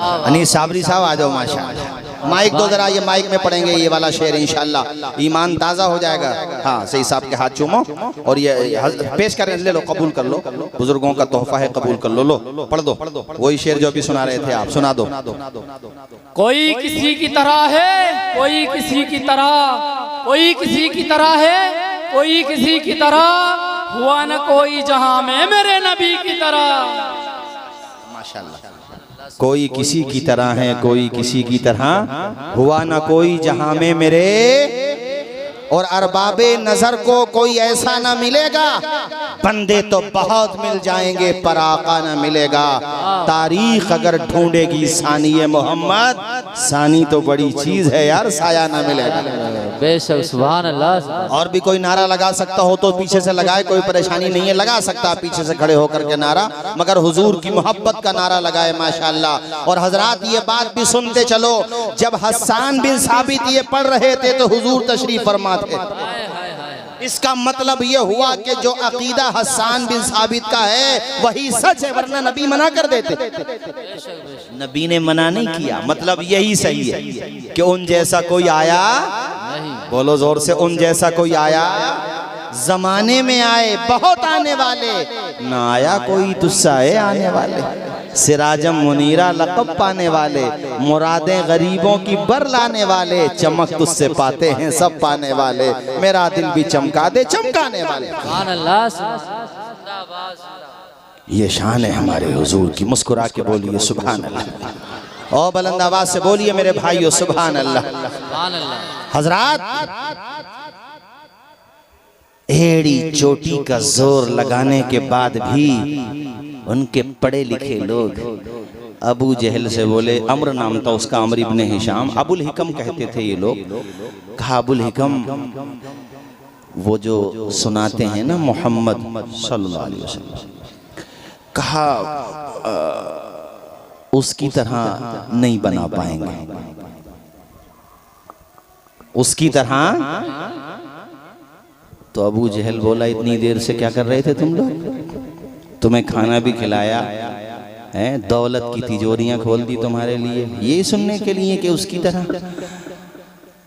अनीस साबरी साहब आ जाओ माशाअल्लाह। माइक दो जरा, ये माइक में पढ़ेंगे ये वाला शेर इंशाअल्लाह, ईमान ताज़ा हो जाएगा। हाँ सही साहब के हाथ चूमो और ये पेश करें, ले लो, कबूल कर लो, बुजुर्गों का तोहफा है, कबूल कर लो। लो पढ़ दो वही शेर जो अभी सुना रहे थे आप, सुना दो। कोई किसी की तरह है, कोई किसी की तरह, कोई किसी की तरह है, कोई किसी की तरह, हुआ न कोई जहां में मेरे नबी की तरह। माशाअल्लाह। कोई किसी की तरह है, कोई किसी की तरह, हुआ ना कोई जहां में मेरे, और अरबाबे नजर को कोई ऐसा ना मिलेगा, बंदे तो बहुत मिल जाएंगे पर आका ना मिलेगा। तारीख अगर ढूंढेगी सानी मोहम्मद, सानी तो बड़ी चीज है यार, साया ना मिलेगा। बेशक सुभान अल्लाह। और भी कोई नारा लगा सकता हो तो पीछे से लगाए, कोई परेशानी नहीं है, लगा सकता पीछे से खड़े होकर के नारा, मगर हुजूर की मोहब्बत का नारा लगाए माशाअल्लाह। और हजरात ये बात भी सुनते चलो, जब हस्सान बिन साबित ये पढ़ रहे थे तो हुजूर तशरीफ फरमा थे। इसका मतलब ये हुआ कि जो अकीदा हस्सान बिन साबित का है वही सच है, वरना नबी मना कर देते। नबी ने मना नहीं किया, मतलब यही सही है कि उन जैसा कोई आया नहीं, बोलो जोर से, उन जैसा कोई आया जमाने में आए बहुत आने वाले, ना आया कोई तुझसा है आने वाले। सिराजम मुनीरा लक़ब पाने वाले, मुरादें गरीबों की बर लाने वाले, चमक तुझसे पाते हैं सब पाने वाले, मेरा दिल भी चमका दे चमकाने वाले। ये शान है हमारे हुजूर की। मुस्कुरा के बोलिए सुभान अल्लाह, और बुलंद आवाज से बोलिए मेरे भाइयों सुभान अल्लाह। हजरात, एड़ी चोटी का जोर लगाने के बाद भी उनके पढ़े लिखे लोग अबू जहल से बोले, अम्र नाम था उसका, अम्र इब्ने हिशाम, अबुल हिकम कहते थे ये लोग। कहा अबुल हिकम वो जो सुनाते हैं ना मोहम्मद सल्लल्लाहु अलैहि वसल्लम, कहा उसकी तरह नहीं बना पाएंगे, उसकी तरह। तो अबू जहल बोला, इतनी देर से क्या कर रहे थे तुम लोग? तुम्हें खाना भी खिलाया है, दौलत की तिजोरियां खोल दी तुम्हारे लिए, ये सुनने के लिए कि उसकी तरह।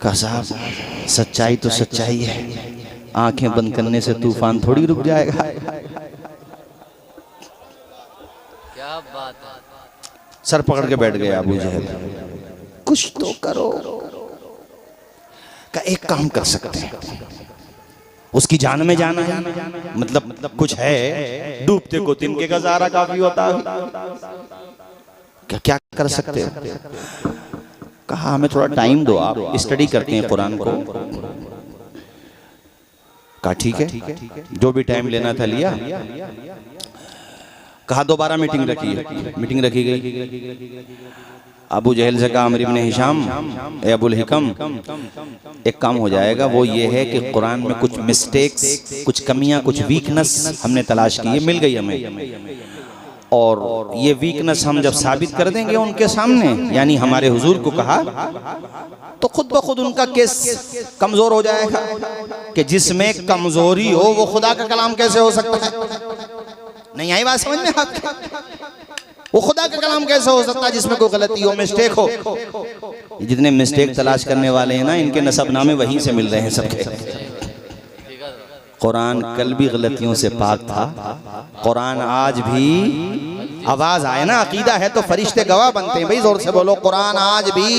कहा साहब सच्चाई तो सच्चाई है, आंखें बंद करने से तूफान थोड़ी रुक जाएगा। क्या बात है। सर पकड़ के बैठ गए अबू जहल, कुछ तो करो। का एक काम कर सकते हैं, उसकी जान में जाना है, मतलब कुछ है, डूबते को तिनके का सहारा काफी होता है, क्या क्या कर सकते हो? कहा हमें थोड़ा टाइम दो, आप स्टडी करते हैं कुरान को। कहा ठीक है, जो भी टाइम लेना था लिया। कहा दोबारा मीटिंग रखी गई। अबू जहल से कहा, अम्र इब्ने हिशाम, ए अबुल हिकम, एक काम हो जाएगा, वो ये है कि कुरान में कुछ मिस्टेक्स, कुछ कमियां, कुछ वीकनेस हमने तलाश की है, मिल गई हमें, और ये वीकनेस हम जब साबित कर देंगे उनके सामने, यानी हमारे हुजूर को कहा, तो खुद ब खुद उनका केस कमजोर हो जाएगा। कि जिसमें कमजोरी हो वो खुदा का कलाम कैसे हो सकता है? नहीं आई बात समझ में आपके? वो खुदा का कलाम कैसे हो सकता है जिसमें कोई गलती हो, मिस्टेक हो? जितने मिस्टेक तलाश करने वाले हैं ना, इनके नसबनामे वहीं से मिल रहे हैं सबके। कुरान कल भी गलतियों से पाक था, कुरान आज भी, आवाज आए ना, अकीदा है तो फरिश्ते गवाह बनते हैं भाई, जोर से बोलो, कुरान आज भी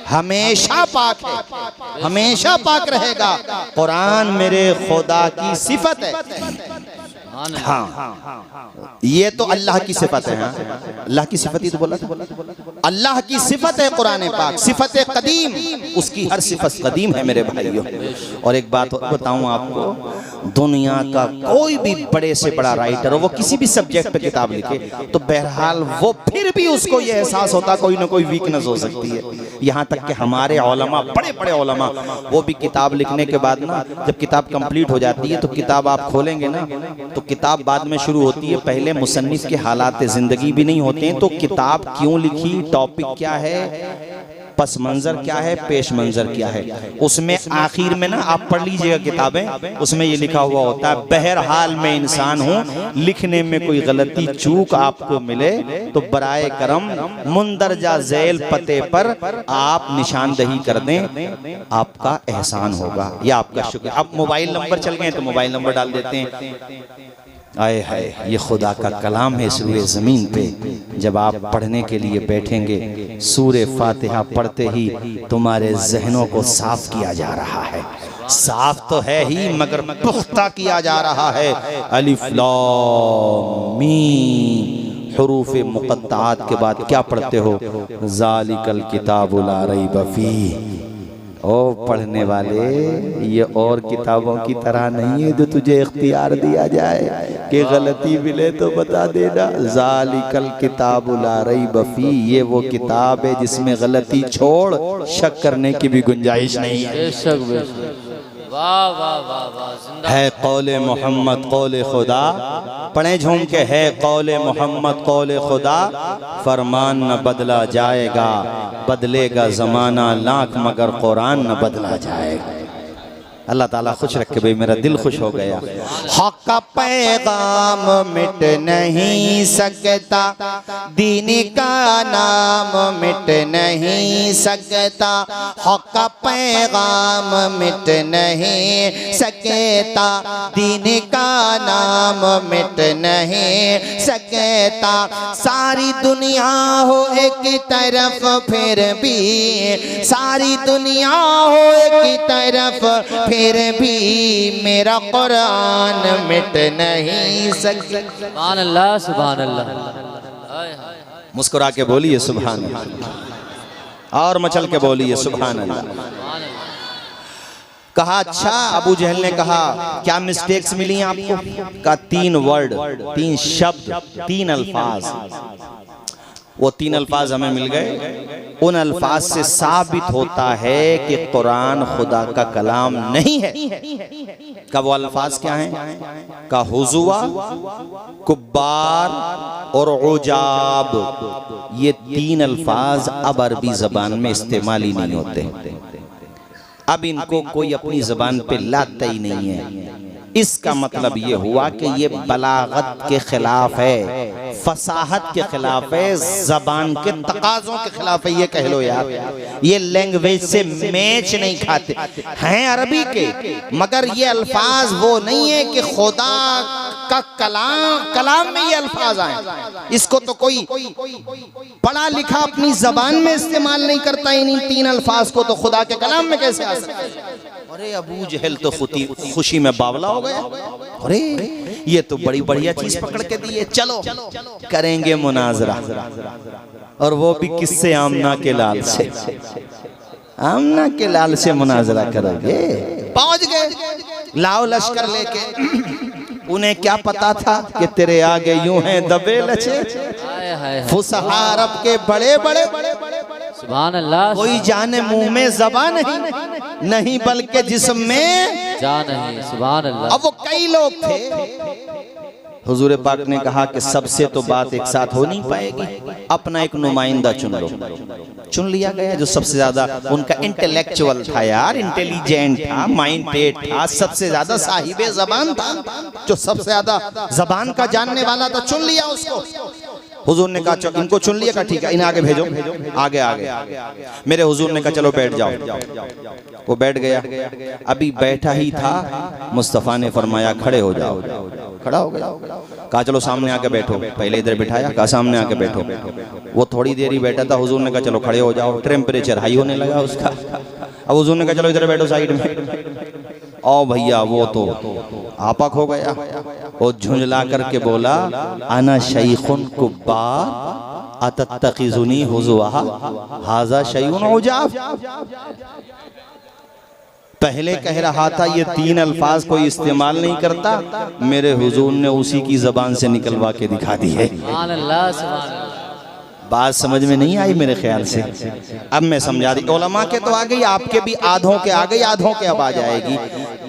हमेशा पाक है, हमेशा पाक रहेगा। कुरान मेरे खुदा की सिफत है। हाँ, ये तो अल्लाह की सिफत है। हाँ? अल्लाह की सिफत ही तो बोला था, अल्लाह की सिफत है कुरान पाक, सिफत कदीम, उसकी हर सिफत कदीम है मेरे भाइयों। और एक बात बताऊं आपको, दुनिया का कोई भी बड़े से बड़ा राइटर हो, वो किसी भी सब्जेक्ट पे किताब लिखे, तो बहरहाल वो फिर भी उसको ये एहसास होता कोई ना कोई वीकनेस हो सकती है। यहाँ तक कि हमारे औलमा, बड़े बड़े औलमा, वो भी किताब लिखने के बाद ना, जब किताब कंप्लीट हो जाती है तो किताब आप खोलेंगे ना, तो किताब बाद में शुरू होती है, पहले मुसन्निफ के हालात ज़िंदगी भी नहीं होते हैं, तो किताब क्यों लिखी, टॉपिक क्या है, पस मंजर क्या है, पेश मंजर क्या है। उसमें आखिर में ना आप पढ़ लीजिएगा किताबें, उसमें ये लिखा हुआ होता है बहरहाल मैं इंसान हूँ, लिखने में कोई गलती चूक आपको मिले तो बराए करम मुंदरजा झैल पते पर आप निशानदही कर दें, आपका एहसान होगा या आपका शुक्र। अब मोबाइल नंबर चल गए तो मोबाइल नंबर डाल देते हैं। आए हाय, ये खुदा का कलाम है इस रूए ज़मीन पे। जब आप पढ़ने के लिए बैठेंगे, सूरे फातिहा पढ़ते ही तुम्हारे जहनों को साफ किया जा रहा है। साफ तो है ही मगर पुख्ता किया जा रहा है। अलिफ लाम मीम, हुरूफ मुक़त्तआत के बाद क्या पढ़ते हो? ज़ालिकल किताबु ला रैब फीह। ओ पढ़ने वाले, ये और किताबों की तरह नहीं है जो तुझे इख्तियार दिया जाए कि गलती मिले तो बता देना। ज़ालिकल किताबु ला रैब फीह, ये वो किताब है जिसमें गलती छोड़ शक करने की भी गुंजाइश नहीं है। वाह वाह वाह वाह, है कौले मोहम्मद कौले खुदा, पढ़े झूम के, है कौले मोहम्मद कौले खुदा, फरमान न बदला जाएगा, बदलेगा ज़माना लाख मगर कुरान न बदला जाएगा। अल्लाह ताला खुश रखे भाई, मेरा दिल खुश हो गया। हक का पैगाम मिट नहीं सकता, दीन का नाम मिट नहीं सकता, हक का पैगाम मिट नहीं सकता, दीन का नाम मिट नहीं सकता। सारी दुनिया हो एक तरफ फिर भी, सारी दुनिया हो एक तरफ फिर भी मेरा कुरान मिट नहीं सकता। सुभान अल्लाह सुभान अल्लाह। मुस्कुरा के बोलिए सुभान अल्लाह, और मचल के बोलिए सुभान अल्लाह। कहा अच्छा, अबू जहल ने कहा क्या मिस्टेक्स मिली आपको? का 3 वर्ड, 3 शब्द, 3 अल्फाज। वो 3 अल्फाज हमें मिल गए। उन अल्फाज से साबित होता है कि कुरान खुदा का कलाम नहीं है। का वो अल्फाज क्या हैं? का हुजुआ, कुब्बार और उजाब। ये 3 अल्फाज अब अरबी जबान में इस्तेमाल ही नहीं होते। अब इनको कोई अपनी जबान पे लाता ही नहीं है। इसका मतलब ये हुआ कि ये बलागत के खिलाफ है, फसाहत के खिलाफ है, जबान के तकाज़ों के खिलाफ है। ये कह लो यार, ये लैंग्वेज से मैच नहीं खाते हैं अरबी के, मगर ये अल्फाज वो नहीं है कि खुदा का कलाम में ये अल्फाज आए। इसको तो कोई पढ़ा लिखा अपनी जबान में इस्तेमाल नहीं करता। इन 3 अल्फाज को तो खुदा के कलाम में कैसे आ सकता है? अरे अबू जहल तो खुशी में बावला हो गया। अरे ये तो बड़ी बढ़िया चीज पकड़ के दी है, चलो करेंगे मुनाजरा, और वो भी किससे? आमना के लाल से। आमना के लाल से मुनाजरा करोगे? पहुंच गए लाओ लश्कर लेके। उन्हें क्या पता था कि तेरे आगे यूं हैं दबे लचे फुसहा अरब के बड़े बड़े। सुभान अल्लाह। कोई जाने मुंह में ज़बान नहीं, नहीं बल्कि जिस्म में जान है। सुभान अल्लाह। अब वो कई लोग थे। हुजूर पाक ने कहा कि सबसे तो बात एक साथ हो नहीं पाएगी, अपना एक नुमाइंदा चुन लो। चुन लिया गया जो सबसे ज्यादा उनका इंटेलेक्चुअल था यार, इंटेलिजेंट था, माइंडेड था, सबसे ज्यादा साहिबे जबान था, जो सबसे ज्यादा जबान का जानने वाला था। चुन लिया उसको। हुजूर ने कहा इनको चुन लिया, का ठीक है, इन्हें आगे भेजो। आगे आगे मेरे हुजूर ने कहा चलो बैठ जाओ। वो बैठ गया। अभी बैठा ही था, मुस्तफ़ा ने फरमाया खड़े हो जाओ। खड़ा हो गया। कहा चलो सामने आके बैठो। पहले इधर बिठाया, कहा सामने आके बैठो। वो थोड़ी देर ही बैठा था। हुजूर ने कहा चलो खड़े हो जाओ। टेम्परेचर हाई होने लगा उसका। अब हुजूर ने कहा चलो इधर बैठो साइड में। ओ भैया वो तो आपक हो गया। वो झुंझला करके बोला अना शैखुन कुब्बार अतत्तखिजुनी हुज़ुआ हाज़ा शैउन उजाब। पहले कह रहा था ये 3 अल्फाज कोई इस्तेमाल नहीं करता, मेरे हुजूर ने उसी की जबान से निकलवा के दिखा दी है। सुभान अल्लाह सुभान अल्लाह। बात समझ में नहीं आई मेरे ख्याल से, अब मैं समझा दी। उलमा के तो आ गई, आपके भी आधों के आ गई, आधों के अब आ जाएगी।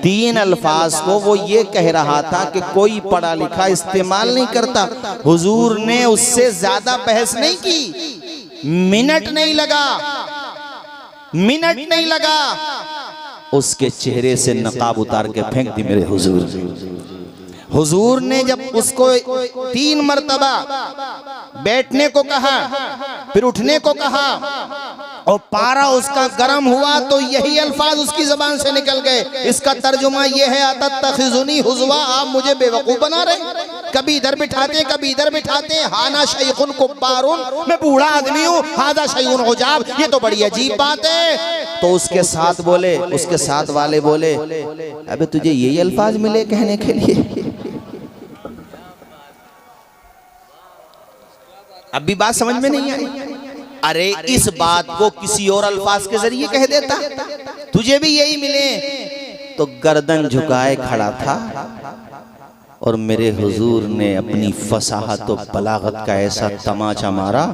3 अल्फाज को वो ये कह रहा था कि कोई पढ़ा लिखा इस्तेमाल नहीं करता। हुजूर ने उससे ज्यादा बहस नहीं की, मिनट नहीं लगा। मिनट नहीं लगा, उसके चेहरे से नकाब उतार के फेंक दी मेरे हुजूर। हुजूर ने जब उसको 3 मर्तबा बैठने को कहा, फिर उठने को कहा और पारा उसका गर्म हुआ, तो यही अल्फाज उसकी जबान से निकल गए। इसका तर्जुमा यह है, अतत्तखिज़ुनी हुज़वा, आप मुझे बेवकूफ बना रहे, कभी इधर बिठाते कभी इधर बिठाते। हाना शैखुन कुब्बारुन, मैं बूढ़ा आदमी हूँ, हादा शैउन उजाब, ये तो बड़ी अजीब बात है। तो उसके साथ बोले, उसके साथ वाले बोले, अबे तुझे यही अल्फाज मिले कहने के लिए? अब भी बात समझ में नहीं आई? अरे इस बात को किसी और अल्फाज के जरिए कह देता, तुझे भी यही मिले। तो गर्दन झुकाए खड़ा था और मेरे हुजूर ने अपनी फसाहत और बलागत का ऐसा तमाचा मारा,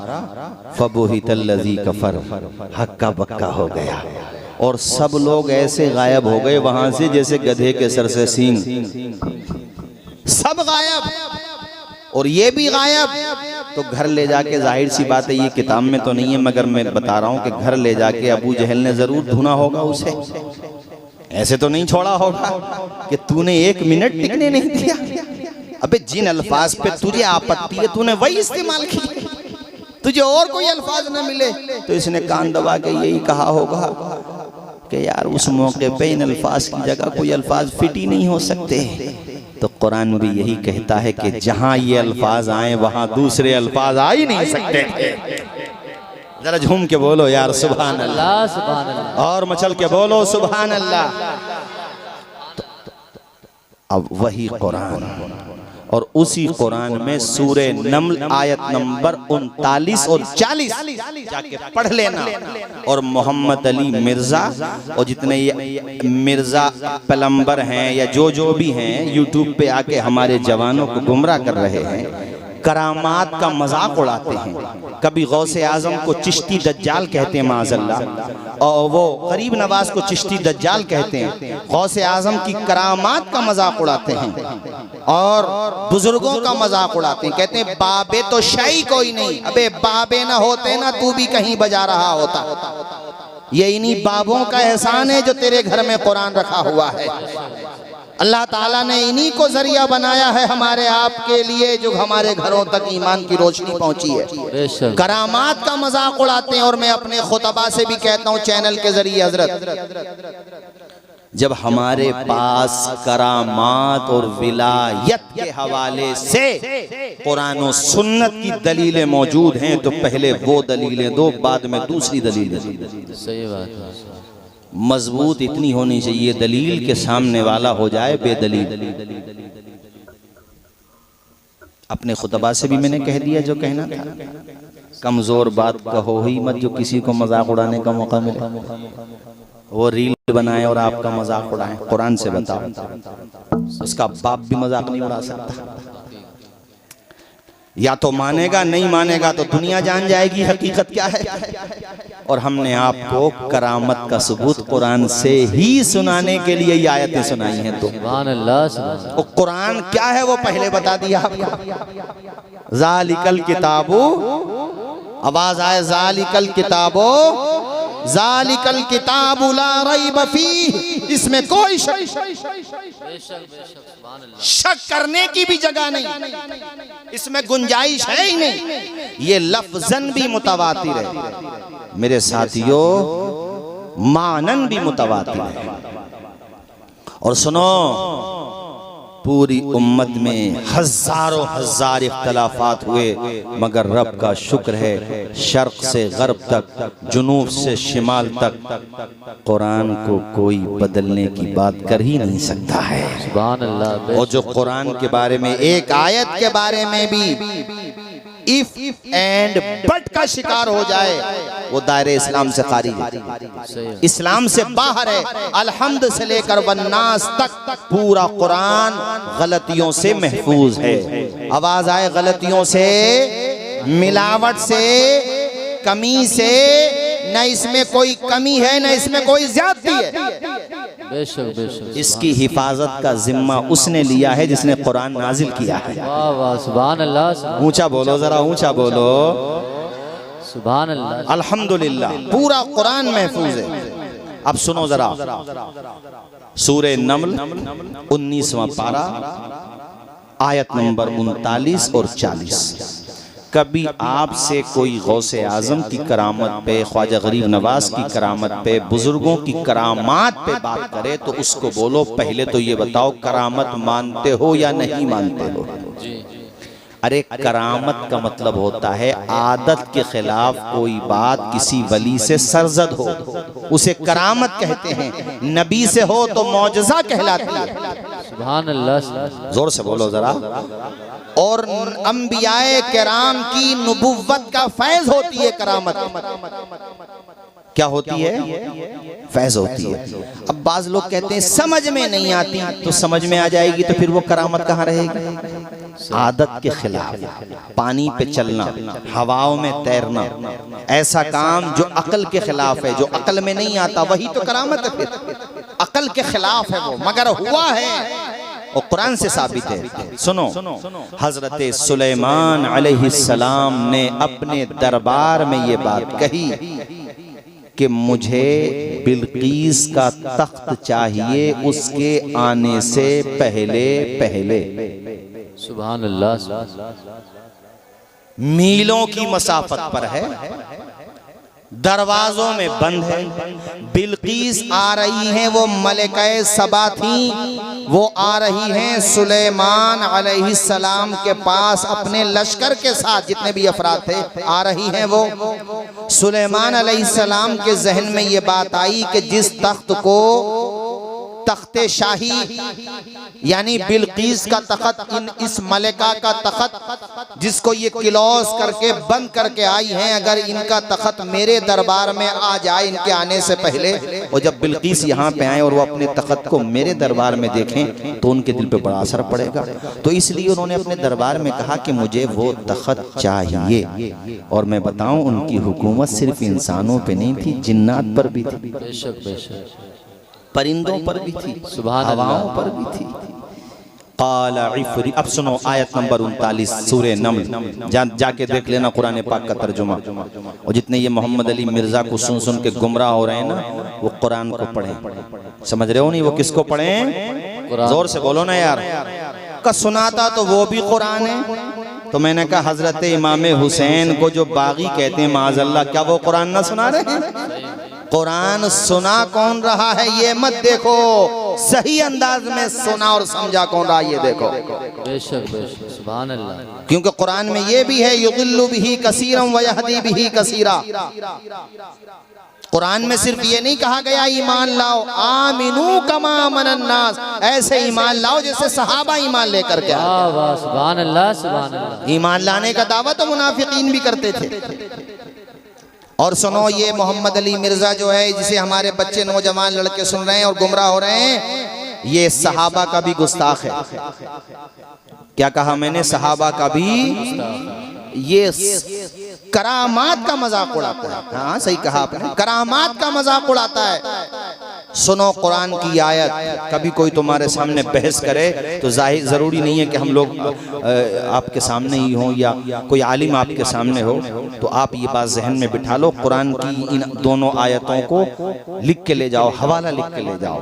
फबुहितल्लज़ी कफर, हक्का बक्का हो गया। और सब लोग ऐसे गायब हो गए वहां से जैसे गधे के सर से सींग, सब गायब और ये भी गायब। तो घर ले जाके, जाहिर सी बात है ये किताब में तो नहीं है मगर मैं बता रहा हूँ कि घर ले जाके अबू जहल ने जरूर ढूंढा होगा उसे, ऐसे तो नहीं छोड़ा होगा कि तूने 1 मिनट टिकने नहीं दिया। अबे जिन अल्फाज पे तुझे आपत्ति है तूने वही इस्तेमाल की, तुझे और कोई अल्फाज न मिले। तो इसने कान दबा के यही कहा होगा कि यार उस मौके पे इन अल्फाज की जगह कोई अल्फाज फिट ही नहीं हो सकते। तो कुरान भी यही कहता है कि जहां ये अल्फाज आए वहां दूसरे अल्फाज आ ही नहीं सकते। जरा झूम के बोलो यार सुभान अल्लाह, सुभान अल्लाह, और मचल के बोलो सुभान अल्लाह। अब वही कुरान और उसी कुरान में सूरे नम्ल आयत नंबर 39 और 40 जाके पढ़ लेना। और मोहम्मद अली मिर्जा और जितने ये मिर्जा पलम्बर हैं या जो भी हैं यूट्यूब पे आके हमारे जवानों को गुमराह कर रहे हैं, करामात का मजाक उड़ाते हैं। कभी गौसे आजम को चिश्ती दज्जाल कहते हैं माज़अल्लाह, और वो गरीब नवाज को चिश्ती दज्जाल कहते हैं। गौसे आजम की करामात का मजाक उड़ाते हैं और बुजुर्गों का मजाक उड़ाते हैं। कहते हैं बाबे तो शाही कोई नहीं, अबे बाबे ना होते ना तू भी कहीं बजा रहा होता। ये इन्हीं बाबों का एहसान है जो तेरे घर में कुरान रखा हुआ है। अल्लाह ताला ने इन्हीं को जरिया बनाया है हमारे आपके लिए, जो हमारे घरों तक ईमान की रोशनी पहुंची है। करामात का मजाक उड़ाते हैं। और मैं अपने खुतबा से भी कहता हूं चैनल के जरिए, हजरत जब हमारे पास करामात और विलायत के हवाले से कुरान और सुन्नत की दलीलें मौजूद हैं तो पहले वो दलीलें दो, बाद में दूसरी दलीलें। सही बात है। मजबूत इतनी होनी चाहिए दलील के सामने वाला हो जाए बेदलील। अपने खुतबा से भी मैंने कह दिया जो कहना था, कमजोर बात कहो ही मत जो किसी को मजाक उड़ाने का मौका मिले। वो रील बनाए और आपका मजाक उड़ाएं, कुरान से बताओ। उसका बाप भी मजाक नहीं उड़ा सकता। या तो मानेगा, नहीं मानेगा तो दुनिया जान जाएगी हकीकत क्या है। और हमने आपको करामत का सबूत कुरान से ही सुनाने के लिए ये आयतें सुनाई हैं। तो सुभान अल्लाह, कुरान क्या है वो पहले बता दिया आपको। ज़ालिकल किताबो, आवाज आए ज़ालिकल किताबो, ज़ालिकल किताबु ला रैब फीह, इसमें कोई शक करने की भी जगह नहीं, इसमें गुंजाइश है ही नहीं। ये लफ्जन भी मुतवातिर है मेरे साथियों, मानन भी मुतवातिर है। और सुनो, पूरी उम्मत में हजारों हजार इख्तलाफात हुए मगर रब का शुक्र है शर्क से गर्ब तक, जुनूब से शिमाल तक कुरान को कोई बदलने की बात कर ही नहीं सकता है। सुभान अल्लाह। और जो कुरान के बारे में एक आयत के बारे में भी इफ एंड बट का शिकार हो जाए वो दायरे इस्लाम से खारिज है, इस्लाम से बाहर है। अलहम्द से लेकर वन्नास तक पूरा कुरान गलतियों से महफूज है। आवाज आए गलतियों से, मिलावट से, कमी से, न इसमें कोई कमी है न इसमें कोई ज्यादती है। बेशक बेशक। इसकी हिफाजत का जिम्मा उसने लिया है जिसने कुरान नाजिल किया है। वाह वाह, सुभान अल्लाह। ऊंचा बोलो, जरा ऊंचा बोलो। सुभान अल्लाह। अल्हम्दुलिल्लाह पूरा कुरान महफूज है। अब सुनो जरा, सूरे नमल 19वां पारा आयत नंबर 39 और 40। कभी आपसे कोई गौसे आजम की करामत पे, ख्वाजा गरीब नवाज की करामत पे, बुजुर्गों की करामात पे बात करे तो उसको बोलो पहले तो ये बताओ करामत मानते हो या नहीं मानते हो। अरे करामत का मतलब होता है आदत के खिलाफ कोई बात किसी वली से सरजद हो, उसे करामत कहते हैं। नबी से हो तो मौजज़ा कहलाती है। सुभान अल्लाह, जोर से बोलो जरा। और अंबियाए किराम की नबुव्वत का फैज होती है करामत। क्या होती है? फैज होती है। अब बाज लोग कहते हैं समझ में नहीं आती, तो समझ में आ जाएगी तो फिर वो करामत कहाँ रहेगी? आदत के खिलाफ, पानी पे चलना, हवाओं में तैरना, ऐसा काम जो अकल के खिलाफ है, जो अकल में नहीं आता, वही तो करामत है। फिर अकल के खिलाफ है वो, मगर हुआ है और कुरान से साबित है। सुनो, हजरत सुलेमान अलैहिस्सलाम ने अपने दरबार में ये बात कही कि मुझे बिल्कीस का तख्त चाहिए उसके आने से पहले पहले। सुभान अल्लाह। मीलों की मसाफत पर है, दरवाजों में बंद है। बिल्कीस आ रही हैं, वो मलिकाए सबा थी, वो आ रही हैं सुलेमान अलैहिस्सलाम के पास अपने लश्कर के साथ, जितने भी अफराद थे आ रही हैं वो। सुलेमान अलैहिस्सलाम के जहन में ये बात आई कि जिस तख्त को तख्ते शाही यानी बिल्कीस का तख्त, इस मलिका का तख्त जिसको ये क्लोज करके बंद करके आई हैं, अगर इनका तख्त मेरे दरबार में आ जाए इनके आने से पहले, और जब बिल्कीस यहाँ पे आए और वो अपने तख्त को मेरे दरबार में देखें तो उनके दिल पे बड़ा असर पड़ेगा। तो इसलिए उन्होंने अपने दरबार में कहा कि मुझे वो तख्त चाहिए। और मैं बताऊं, उनकी हुकूमत सिर्फ इंसानों पे नहीं थी, जिन्नात पर भी थी, बेशक बेशक, परिंदों पर भी थी, हवाओं पर भी थी। काला इफरी। अब सुनो आयत नंबर 39 सूरे नमल, जाके देख लेना कुरान पाक का तर्जुमा। और जितने ये मोहम्मद अली मिर्जा को सुन सुन के गुमराह हो रहे हैं ना, वो कुरान को पढ़ें। समझ रहे हो नहीं? वो किसको पढ़ें? जोर से बोलो ना यार। का सुनाता तो वो भी कुरान है। तो मैंने कहा हजरत इमाम हुसैन को जो बागी कहते हैं माज़अल्लाह, क्या वो कुरान ना सुना रहे हैं? कुरान सुना कौन रहा है ये मत देखो, सही अंदाज में सुना और समझा कौन रहा ये देखो। बेशक बेशक, सुभान अल्लाह। क्योंकि कुरान में ये भी है युदिल्लु बिही कसीरम व यहदी बिही कसीरा। कुरान में सिर्फ ये नहीं कहा गया ईमान लाओ, आमिनू कमा आमनन नास, ऐसे ईमान लाओ जैसे सहाबा ईमान लेकर के आए। सुभान अल्लाह, सुभान अल्लाह। ईमान लाने का दावा तो मुनाफिकीन भी करते थे। और सुनो, ये मोहम्मद अली मिर्जा जो है, जिसे हमारे बच्चे नौजवान लड़के सुन रहे हैं और गुमराह हो रहे हैं, ये सहाबा का भी गुस्ताख है। क्या कहा मैंने? सहाबा का भी ये करामात का मजाक उड़ाता है। हाँ सही कहा आपने, करामात का मजाक उड़ाता है। सुनो कुरान की आयत, कभी कोई तुम्हारे सामने बहस करे तो जाहिर जरूरी नहीं है कि हम लोग आपके सामने ही हों या कोई आलिम आपके सामने हो, तो आप ये बात जहन में बिठा लो, कुरान की इन दोनों आयतों को लिख के ले जाओ, हवाला लिख के ले जाओ।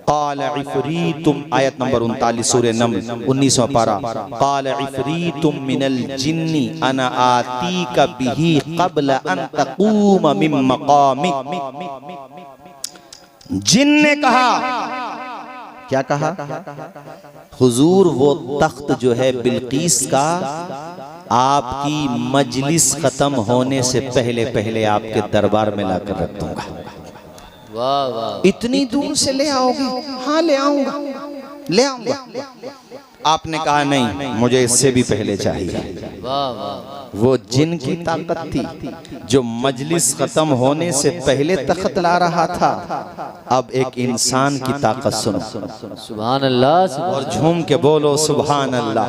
क़ाल इफ़रीतुम, आयत नंबर 39 सूरे नमल 19वां पारा। क़ाल इफ़रीतुम मिनल जिन्नी अना आतीका बिही क़ब्ल अन तक़ूम मिन मक़ामिक। जिन ने कहा, क्या कहा? हुजूर वो तख्त जो है बिल्कीस का, आपकी मजलिस खत्म होने से पहले पहले आपके दरबार में लाकर रख दूंगा। वाह वाह। इतनी दूर से ले आओगे? हाँ ले आऊंगा, ले आऊंगा। आपने कहा नहीं, मुझे इससे भी पहले चाहिए। वाह वाह। वो जिन की ताकत थी जो मजलिस खत्म होने से पहले तख्त ला रहा था, अब एक इंसान की ताकत सुनो। सुभान अल्लाह। और झूम के बोलो सुभान अल्लाह।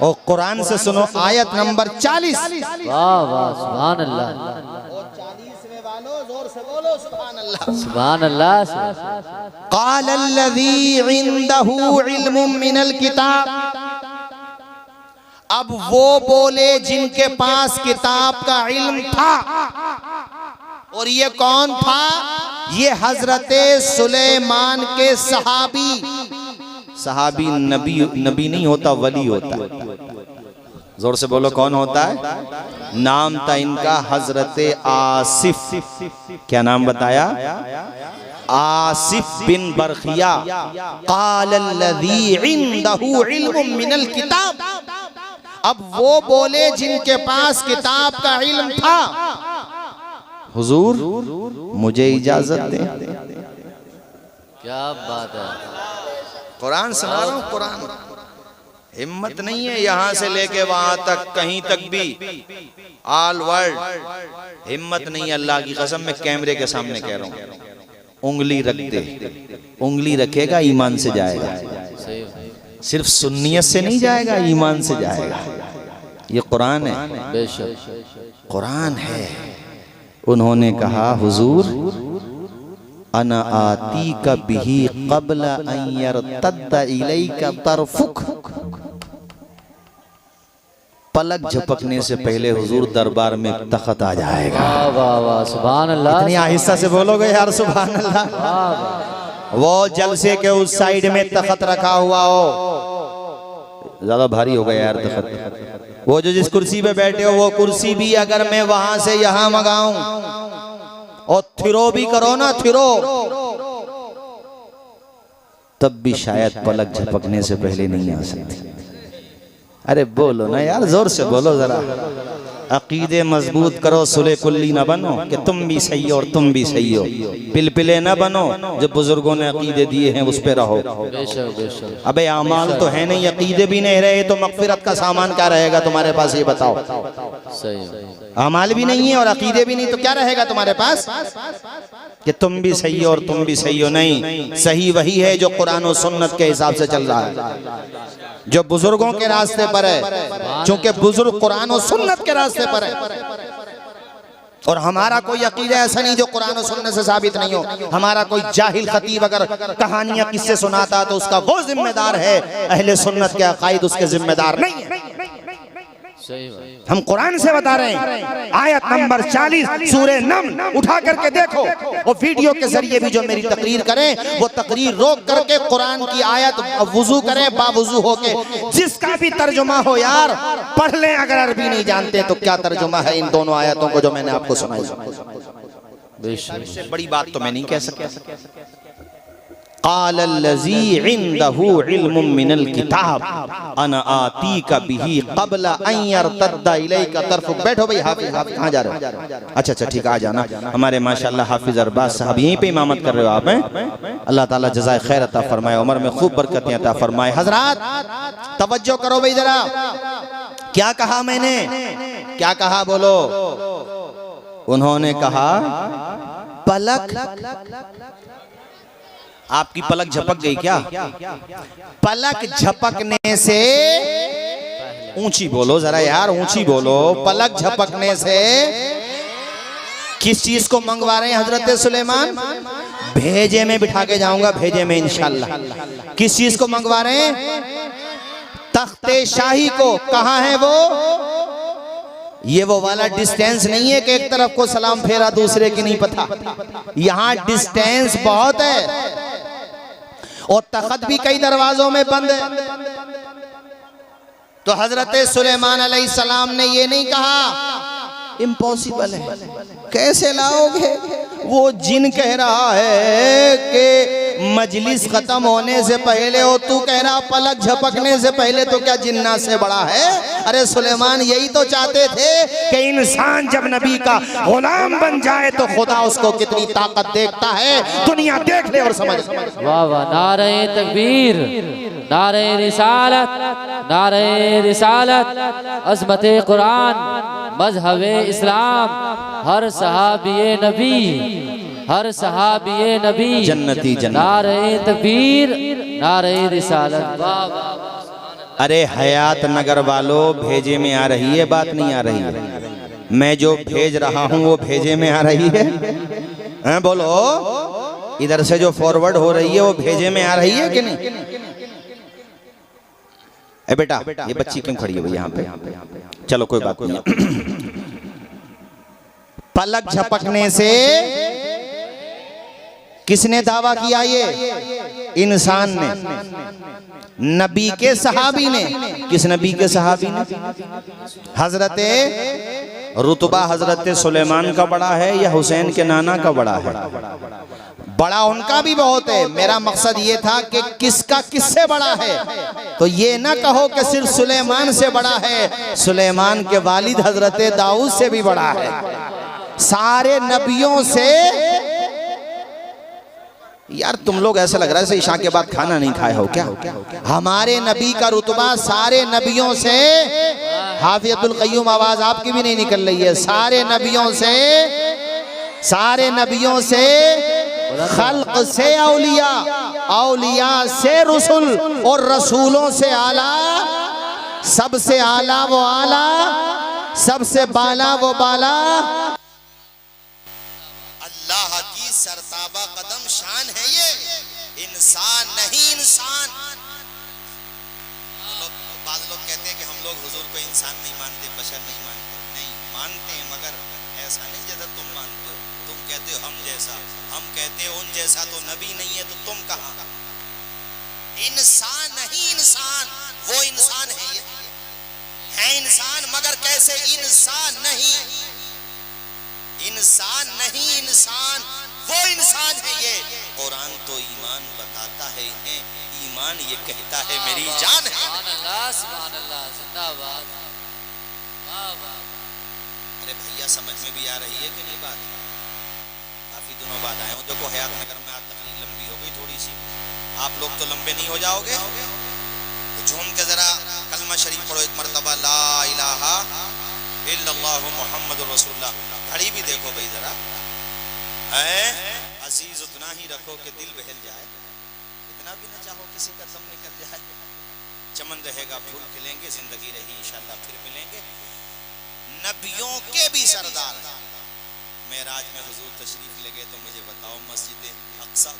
और कुरान से सुनो आयत नंबर 40। वाह वाह, सुभान अल्लाह। जोर से बोलो सुभान अल्लाह। सुभान अल्लाह। क़ालल्लज़ी इंदहु इल्मुम मिनल किताब, अब वो बोले जिनके पास किताब का इल्म था, और ये कौन था? ये हजरते सुलेमान के सहाबी। सहाबी नबी नहीं होता, वली होता है। जोर से बोलो, कौन होता है? नाम था इनका हजरते आसिफ। क्या नाम बताया? आसिफ बिन बरखिया। क़ालल्लज़ी इंदहु इल्मुम मिनल किताब। अब वो बोले जिनके पास किताब का इल्म था, हुजूर मुझे इजाजत दें। क्या बात है। कुरान सुना रहा हूँ, कुरान। हिम्मत नहीं है यहाँ से लेके वहां तक, कहीं तक भी, ऑल वर्ल्ड हिम्मत नहीं है। अल्लाह की कसम मैं कैमरे के सामने कह रहा हूँ, उंगली रख दे, उंगली रखेगा ईमान से जाएगा। सिर्फ सुन्नियत से नहीं जाएगा, ईमान से जाएगा। ये कुरान है, बेशक कुरान है। उन्होंने कहा, हुजूर अना आती का बिही क़ब्ल अन यरतद्द इलैका तरफुक। पलक झपकने से पहले हुजूर दरबार में तख्त आ जाएगा। वाह वाह वाह, सुभान अल्लाह। इतनी आहिस्ता से बोलोगे यार, सुभान अल्लाह। वो जलसे के उस साइड में तख्त रखा हुआ हो, ज्यादा भारी हो गया यार तख्त। वो जो जिस कुर्सी पे बैठे हो, वो कुर्सी भी अगर मैं वहां से यहां मंगाऊं और थिरो भी करो ना, थिरो, तब भी शायद पलक झपकने से पहले नहीं आ सकती। अरे बोलो ना यार, जोर से बोलो जरा। अकीदे मजबूत करो, सुले कुल्ली ना बनो कि तुम भी सही हो और तुम भी सही हो। पिलपिले ना बनो, जो बुजुर्गों ने अकीदे दिए हैं उस पे रहो। बेशक बेशक। अबे अमाल तो है नहीं, अकीदे भी नहीं रहे तो मगफिरत का सामान क्या रहेगा तुम्हारे पास, ये बताओ। सही। अमाल भी नहीं है और अकीदे भी नहीं, तो क्या रहेगा तुम्हारे पास कि तुम भी सही हो और तुम भी सही हो? नहीं, सही वही है जो कुरान और सुन्नत के हिसाब से चल रहा है, जो बुजुर्गों के रास्ते पर है, क्योंकि बुजुर्ग कुरान और सुन्नत के रास्ते पर है। और हमारा कोई अकीदा ऐसा नहीं जो कुरान और सुन्नत से साबित नहीं हो। हमारा कोई जाहिल खतीब अगर कहानियां किससे सुनाता तो उसका वो जिम्मेदार है, अहले सुन्नत के अकायद उसके जिम्मेदार नहीं है। हम कुरान से बता रहे हैं, आयत नंबर 40 सूरह नम्ल उठा करके देखो। और वीडियो के जरिए भी जो मेरी तकरीर करें, वो तकरीर रोक करके कुरान की आयत वुजू करें, बावुजू होके, जिसका भी तर्जुमा हो यार पढ़ लें। अगर अरबी नहीं जानते तो क्या तर्जुमा है इन दोनों आयतों को जो मैंने आपको सुनाई। इससे बड़ी बात तो मैं नहीं कह सकता। क़ालल्लज़ी इंदहु इल्मुम मिनल किताब अना आतीका बिही क़ब्ल अन यरतद्द इलैका तरफुक। बैठो भाई, हाफिज कहाँ जा रहे हो? अच्छा अच्छा ठीक है, आ जाना। हमारे माशाअल्लाह हाफिज अरबाज साहब यहीं पे इमामत कर रहे हो आप हैं। अल्लाह ताला जज़ाए खैर अता फरमाए, उम्र में खूब बरकतें अता फरमाए। हजरात तवज्जो करो भाई जरा। क्या कहा मैंने, क्या कहा बोलो? उन्होंने कहा पलक, आपकी पलक झपक गई क्या? पलक झपकने से, ऊंची बोलो जरा यार, ऊंची बोलो। पलक झपकने से किस चीज को मंगवा रहे हैं हजरत सुलेमान? भेजे में बिठा के जाऊंगा, भेजे में इंशाल्लाह। किस चीज को मंगवा रहे हैं? तख्ते शाही को। कहाँ है वो? ये वो वाला डिस्टेंस नहीं है कि एक तरफ को सलाम फेरा दूसरे की नहीं पता। यहाँ डिस्टेंस बहुत है और तख्त भी कई दरवाजों में बंद है। तो हजरत सुलेमान अलैहिस्सलाम ने ये नहीं कहा इम्पॉसिबल है, कैसे लाओगे? वो जिन कह रहा है कि मजलिस खत्म होने से पहले, और तू कह रहा पलक झपकने से पहले, तो क्या जिन्नात से बड़ा है? अरे सुलेमान यही तो चाहते थे कि इंसान जब नबी का गुलाम बन जाए तो खुदा उसको कितनी ताकत देखता है, दुनिया देख ले और समझ। वाह वाह, नारे तकबीर, नारे रिसालत, नारे रिसालत, अज़मत कुरान, मज़हब इस्लाम। हर सहाबी नबी, हर सहाबी नबी जन्नती जन्नत। नारे तकबीर, नारे रिसालत। वाह वाह। अरे हयात नगर वालों, भेजे में आ रही है, बात नहीं आ रही है। मैं जो भेज रहा हूं वो भेजे में आ रही है, हैं बोलो? इधर से जो फॉरवर्ड हो रही है वो भेजे में आ रही है कि नहीं? ए बेटा, ये बच्ची क्यों खड़ी है भाई यहाँ पे? चलो कोई बात नहीं। पलक झपकने से किसने दावा किया? ये इंसान ने, नबी के सहाबी ने। किस नबी के सहाबी ने? हजरते रुतबा हजरत सुलेमान का बड़ा है या हुसैन के नाना का बड़ा है? बड़ा उनका भी बहुत है। मेरा मकसद ये था कि किसका किससे बड़ा है, तो ये ना कहो कि सिर्फ सुलेमान से बड़ा है, सुलेमान के वालिद हजरत दाऊद से भी बड़ा है। सारे नबियों से। यार तुम लोग ऐसा लग रहा है जैसे ईशा के बाद खाना नहीं खाए हो क्या? हमारे नबी का रुतबा सारे नबियों से, हाफियतुल क़य्यूम आवाज आपकी भी नहीं निकल रही है, सारे नबियों से, सारे नबियों से, खल्क से औलिया, औलिया से रसूल, और रसूलों से आला, सबसे आला वो आला, सबसे बाला वो बाला। अल्लाह की सरताबा कदम शान है ये, इंसान नहीं इंसान। बाद लोग कहते हैं कि हम लोग हुजूर को इंसान नहीं मानते, बशर नहीं मानते। नहीं मानते हैं, मगर ऐसा नहीं जैसा तुम मानते हो। तुम कहते हो हम जैसा, हम कहते हैं उन जैसा। तो नबी नहीं है तो तुम कहाँ? इंसान नहीं इंसान, वो इंसान है। ये है इंसान, मगर कैसे? इंसान नहीं, इंसान नहीं इंसान, वो इंसान है ये। कुरान तो ईमान बताता है इन्हें, ईमान ये कहता है मेरी जान है। सुभान अल्लाह, जिंदाबाद। अरे भैया समझ में भी आ रही है कि नहीं बात? काफी दिनों बाद आए हूँ। देखो हयात नगर में आज तकलीफ लंबी हो गई थोड़ी सी, आप लोग तो लंबे नहीं हो जाओगे। तो झूम के जरा कलमा शरीफ पढ़ो एक मरतबा, ला इलाहा इल्लल्लाह मुहम्मदुर रसूलुल्लाह। घड़ी भी देखो भाई जरा, अजीज उतना ही रखो कि दिल बहल जाए, इतना भी ना चाहो किसी का दम निकल जाए। चमन रहेगा, फूल खिलेंगे, जिंदगी रही इंशाल्लाह फिर मिलेंगे। नबियों के भी सरदार मेराज में हुजूर तशरीफ लगे, तो मुझे बताओ मस्जिद अक्सा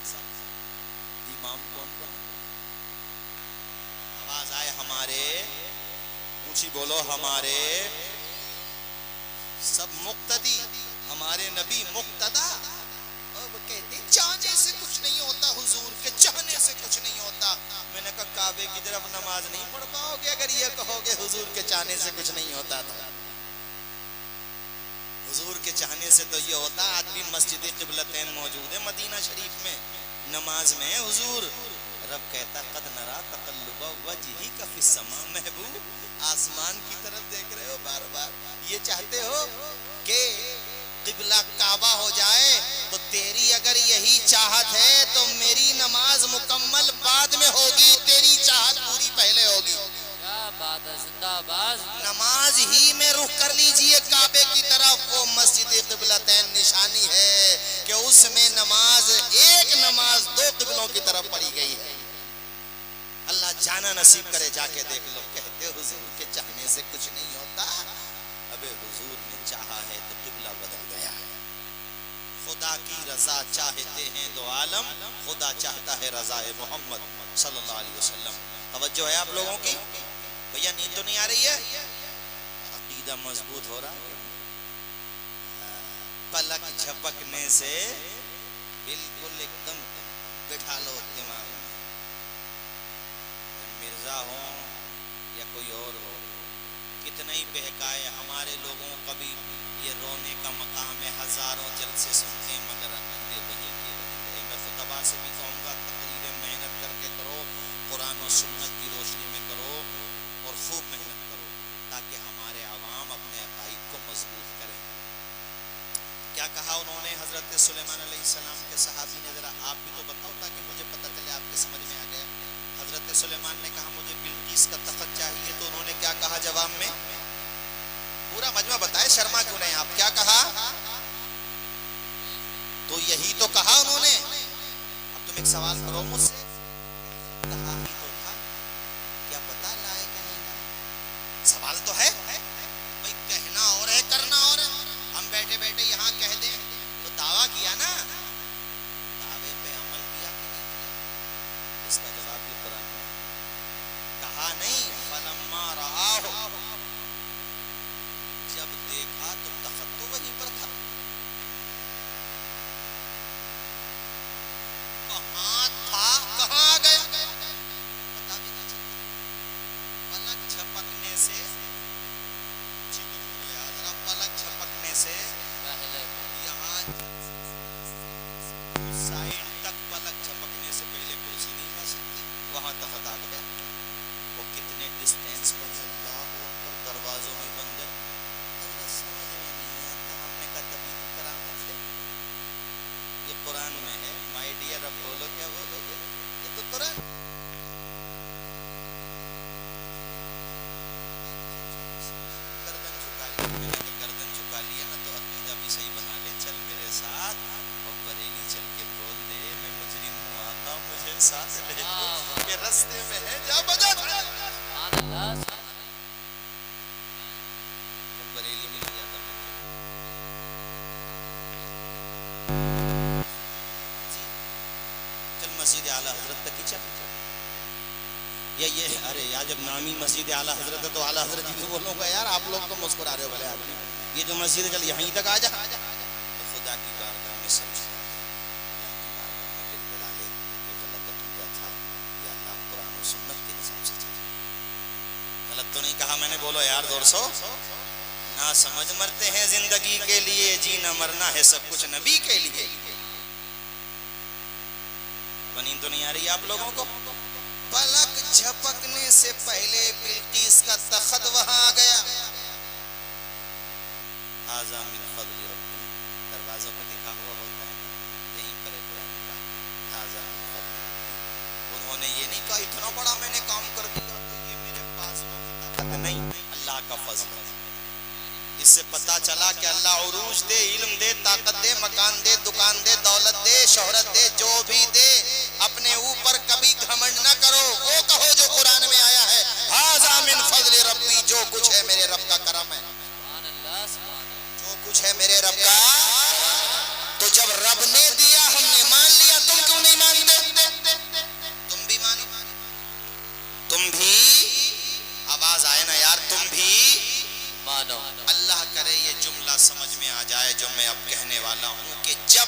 इमाम कौन बना? आवाज आए हमारे, ऊंची बोलो हमारे सब मुक्तदी, हमारे नबी मुक्तदा। अब कहते चाहने से कुछ नहीं होता, हुजूर के चाहने से कुछ नहीं होता। मैंने कहा काबे की तरफ नमाज नहीं पढ़ पाओगे अगर ये कहोगे हुजूर के चाहने से कुछ नहीं होता था। हुजूर के चाहने से तो ये होता। आज भी मस्जिद क़िबलतैन मौजूद है मदीना शरीफ में, नमाज में है हुजूर। रब कहता कद नरा तक़ल्लुबा वजहिका फ़िस समा, महबूब आसमान की तरफ देख रहे हो बार बार। ये चाहते हो कि क़िबला काबा हो जाए, तो तेरी अगर यही चाहत है तो मेरी नमाज मुकम्मल बाद में होगी, तेरी चाहत पूरी पहले होगी। क्या बात है, जिंदाबाद। नमाज ही में रुख कर लीजिए काबे की तरफ, वो मस्जिद क़िबलतैन निशानी है कि उसमें नमाज, एक नमाज दो क़िबलों की तरफ पढ़ी गई है। अल्लाह जाना नसीब करे, जाके देख लो। कहते हुजूर के चाहने से कुछ नहीं होता। अबे हुजूर ने चाहा है तो क़िबला बदल गया है। खुदा की रजा चाहते हैं दो आलम, खुदा चाहता है रज़ाए मोहम्मद सल्लल्लाहु अलैहि वसल्लम। तवज्जो है आप लोगों की? भैया नींद तो नहीं आ रही है? अकीदा मजबूत हो रहा है। पलक झपकने से बिल्कुल एकदम बिठा लो दिमाग में। मिर्जा हो या कोई और हो, कितना ही बहकाए, हमारे लोगों का भी ये रोने का मकाम है। हजारों जलसे सुनते हैं मगर अंधे वही के रहे। मैं खुतबा से भी कहूँगा तकरीरें मेहनत करके करो, कुरान और सुन्नत की रोशनी में करो और खूब मेहनत करो, ताकि हमारे आवाम अपने अकाईद को मजबूत करें। क्या कहा उन्होंने हजरत सुलेमान अलैहिस्सलाम के सहाबी ने? जरा आप भी तो बताओ ताकि मुझे पता चले, आपके समझ में आ गया। हजरत सुलेमान ने कहा मुझे बिल्किस का तख्त चाहिए, तो उन्होंने क्या कहा जवाब में? पूरा मजमा बताए, शर्मा क्यों नहीं आप? क्या कहा? तो यही तो कहा उन्होंने। अब तुम एक सवाल करो मुझसे, कहा ही तो था, क्या पता लाए कि नहीं लाए? सवाल तो है भाई, कहना और है करना और है। हम बैठे बैठे यहाँ कह दें तो दावा किया ना, दावे पे अमल किया कि नहीं किया? इसका जवाब भी कुरान में कहा नहीं। साथ ले लो के रास्ते में है जा बजा सुभान अल्लाह बरेली में ले जाता चल मस्जिद आला हजरत तक ही चल ये अरे यार जब नामी मस्जिद आला हजरत है तो आला हजरत जी से बोलूंगा यार आप लोग तो मुस्कुरा रहे हो भले आदमी ये जो मस्जिद है चल यहीं तक आ जा तो खुदा की बारगाह में समझ गलत तो नहीं कहा मैंने बोलो यार जोर सो ना समझ मरते हैं जिंदगी के लिए जीना मरना है सब कुछ नबी के लिए नींद तो नहीं आ रही आप लोगों को पलक झपकने से पहले बिल्किस का तख्त वहां आ गया हाज़ा मिन फ़ज़्ल रब्बी दरवाजों पर लिखा हुआ होता है यहीं पर कुरान का हाज़ा मिन फ़ज़्ल रब्बी उन्होंने ये नहीं कहा इतना बड़ा मैंने काम कर दिया तो ये मेरे पास नहीं अल्लाह का फज़्ल है इससे पता चला कि अल्लाह उरूज दे इल्म दे ताकत दे मकान दे दुकान दे दौलत दे शोहरत दे जो भी दे अपने ऊपर कभी घमंड न करो वो कहो जो कुरान में आया है हाज़ा मिन फ़ज़्ल रब्बी जो कुछ है मेरे रब का करम है सुभान अल्लाह जो कुछ है मेरे रब का तो जब रब ने दिया हमने मान लिया तुम क्यों नहीं मानते तुम भी मानो तुम भी आवाज आए ना यार तुम भी मानो अल्लाह करे ये जुमला समझ में आ जाए जो मैं अब कहने वाला हूँ कि जब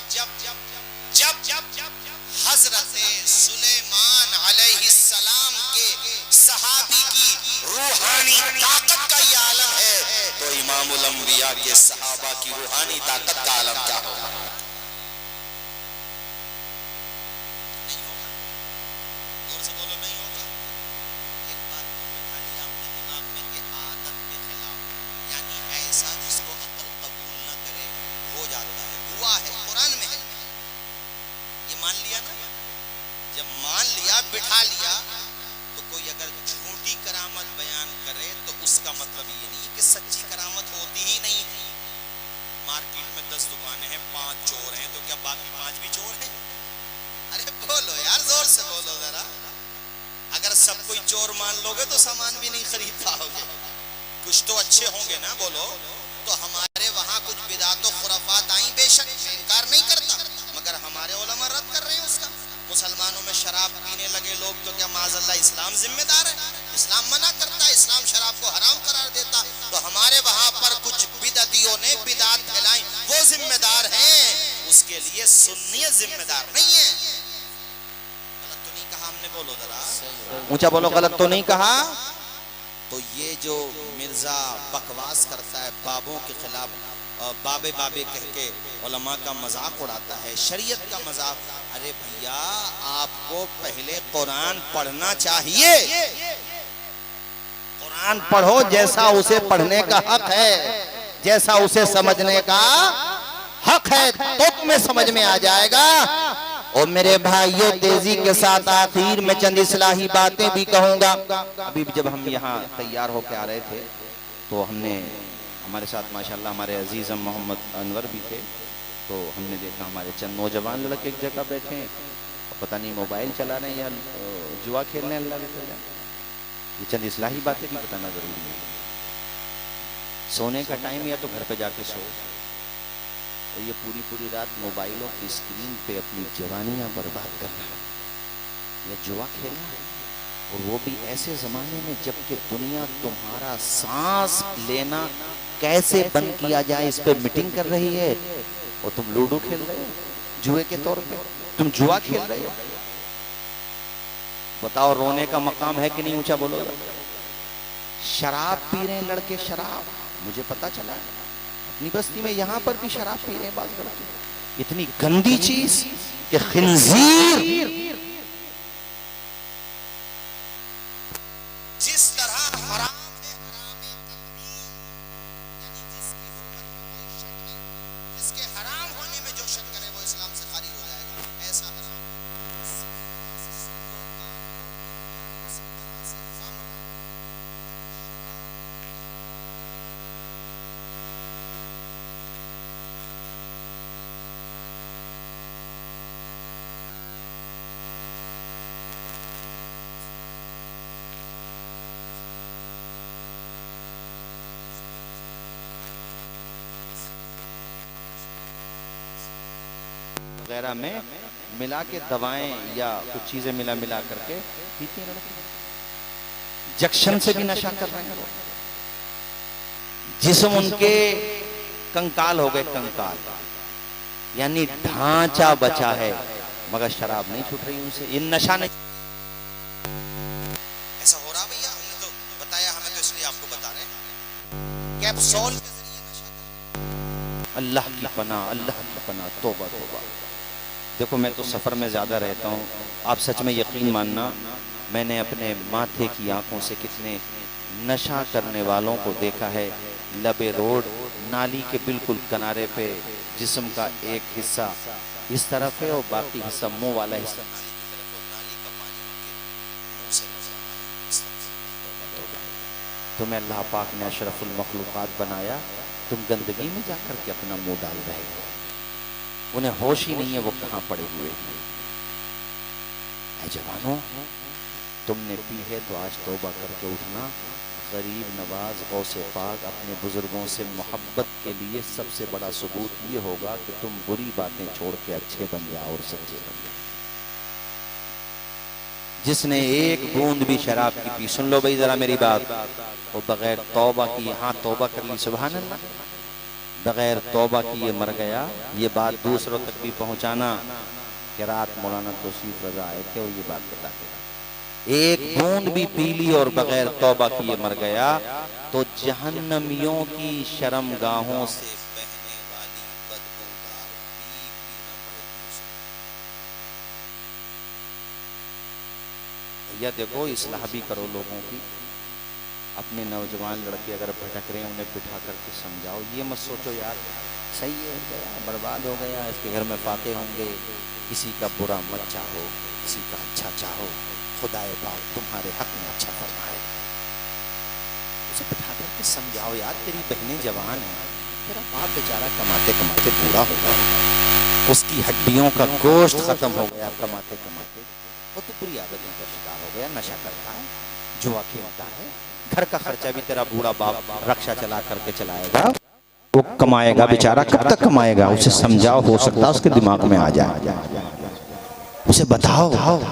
हजरत सुलेमान अलैहिस्सलाम के सहाबी की रूहानी ताकत का ये आलम है तो इमामुल अंबिया के सहाबा की रूहानी ताकत का आलम क्या होगा नहीं होगा जोर से बोलो नहीं होगा एक बात को बिठा लिया अपने दिमाग में कि आदत के खिलाफ यानी ऐसा जिसको अकल कबूल न करे हो जाता है हुआ है कुरान में है ये मान लिया ना जब मान लिया बिठा लिया तो कोई अगर झूठी करामत बयान करे तो उसका मतलब ये नहीं कि सच्ची करामत होती ही नहीं है मार्केट में 10 दुकानें हैं 5 चोर हैं तो क्या बाकी 5 भी चोर हैं अरे बोलो यार जोर से बोलो जरा अगर सब कोई चोर मान लोगे तो सामान भी नहीं खरीद पाओगे कुछ तो अच्छे होंगे ना बोलो तो हमारे वहाँ कुछ बिदात और खुराफात आई बेशक इनकार नहीं करता मगर हमारे उलमा रद्द कर रहे हैं उसका मुसलमानों में शराब पीने लगे लोग तो क्या माज़अल्लाह इस्लाम जिम्मेदार है इस्लाम मना करता है इस्लाम शराब को हराम करार देता तो हमारे वहाँ पर कुछ बिदअतियों ने बिदात फैलाई वो जिम्मेदार हैं उसके लिए सुन्नी जिम्मेदार नहीं है गलत तो नहीं कहा हमने बोलो जरा ऊंचा बोलो गलत तो नहीं कहा तो ये जो मिर्जा बकवास करता है बाबों के खिलाफ बाबे बाबे कह के उलमा का मजाक उड़ाता है शरीयत का मजाक अरे भैया आपको पहले कुरान पढ़ना चाहिए कुरान पढ़ो जैसा उसे पढ़ने का हक है जैसा उसे समझने का हक है तो तुम्हें समझ में आ जाएगा और मेरे भाइयों तेजी के साथ आखिर में चंद इस्लाही बातें भी कहूंगा अभी जब हम यहाँ तैयार होकर आ रहे थे तो हमने हमारे साथ माशाल्लाह हमारे अजीज़ मोहम्मद अनवर भी थे तो हमने देखा हमारे चंद नौजवान लड़के एक जगह बैठे हैं पता नहीं मोबाइल चला रहे हैं या जुआ खेलने अल्लाह के जाने ये चंद इस्लाही बातें भी बताना ज़रूरी है सोने का टाइम या तो घर पे जाके सो और ये पूरी रात मोबाइलों की स्क्रीन पे अपनी जवानियाँ बर्बाद करना या जुआ खेलना और वो भी ऐसे ज़माने में जबकि दुनिया तुम्हारा सांस लेना कैसे बंद किया जाए इस पे मीटिंग कर रही है और तुम लूडो खेल रहे हो जुए के तौर पे तुम जुआ खेल रहे हो बताओ रोने का मकाम है कि नहीं ऊंचा बोलो शराब पी रहे हैं लड़के शराब मुझे पता चला है अपनी बस्ती में यहाँ पर भी शराब पी रहे हैं बात लड़के इतनी गंदी चीज कि खिंजीर जिस तरह हराम है हरामी कल्बी यानी जिसकी हुर्मत में कोई शक नहीं जिसके हराम होने में जो शक करे वो इस्लाम से खारिज हो जाएगा ऐसा हराम वगैरह में मिला के दवाएं या कुछ चीजें मिला मिला करके पीते हैं लड़के। जक्शन से भी नशा कर रहे हैं। जिस्म उनके कंकाल हो गए, कंकाल यानी ढांचा बचा है, मगर शराब नहीं छूट रही उनसे। ये नशा नहीं ऐसा हो रहा भैया, हमने तो बताया, हमें तो इसलिए आपको बता रहे हैं। कैप्सूल के जरिए नशा कर, अल्लाह की पनाह, अल्लाह की पनाह, तौबा तौबा। देखो मैं तो सफर में ज्यादा रहता हूँ, आप सच में यकीन मानना, मैंने अपने माथे की आंखों से कितने नशा करने वालों को देखा है। लबे रोड, नाली के बिल्कुल किनारे पे जिस्म का एक हिस्सा इस तरफ है और बाकी हिस्सा मुंह वाला हिस्सा नाली की तरफ, और नाली का पानी उनके मुंह से नजर आ रहा है। तुम्हें अल्लाह पाक ने अशरफुल मखलूकात बनाया, तुम गंदगी में जाकर के अपना मुंह डाल रहे हो। उन्हें होश ही नहीं है वो कहाँ पड़े हुए हैं। ऐ जवानों, तुमने पी है तो आज तौबा करके उठना। गरीब नवाज गौसे पाक अपने बुजुर्गों से मोहब्बत के लिए सबसे बड़ा सबूत ये होगा कि तुम बुरी बातें छोड़ के अच्छे बन जाओ और सच्चे बन जाओ। जिसने एक बूंद भी शराब की पी, सुन लो भाई जरा मेरी बात, वो बगैर तौबा की, हाँ तौबा कर ली सुभान अल्लाह, बगैर तौबा की ये मर गया। ये बात दूसरों तक भी पहुंचाना कि रात मौलाना तौसीफ रजा आए थे और ये बात बताते, एक बूंद भी पी ली और बगैर तौबा किए मर गया तो जहन्नमियों की शर्मगाहों से बहने वाली बदबूदार पीप पीना पड़ेगी। भैया देखो, इस्लाह भी करो लोगों की। अपने नौजवान लड़के अगर भटक रहे हैं उन्हें बिठा करके समझाओ। ये मत सोचो यार सही है गया, बर्बाद हो गया, इसके घर में फाके होंगे। किसी का बुरा मत चाहो, किसी का अच्छा चाहो। खुदाए पाक तुम्हारे हक में अच्छा फरमाए। उसे बिठा करके समझाओ यार, तेरी बहनें जवान हैं, तेरा बाप बेचारा कमाते कमाते बूढ़ा हो गया, उसकी हड्डियों का गोश्त खत्म हो गया कमाते कमाते, वो तो बुरी आदतों का शिकार हो गया, नशा करता है, जुआ खेलता है, घर का खर्चा भी तेरा बूढ़ा बाप रक्षा चला करके चलाएगा, वो कमाएगा बेचारा, कब तक कमाएगा? उसे समझाओ, हो सकता है उसके दिमाग में आ जाए। उसे बताओ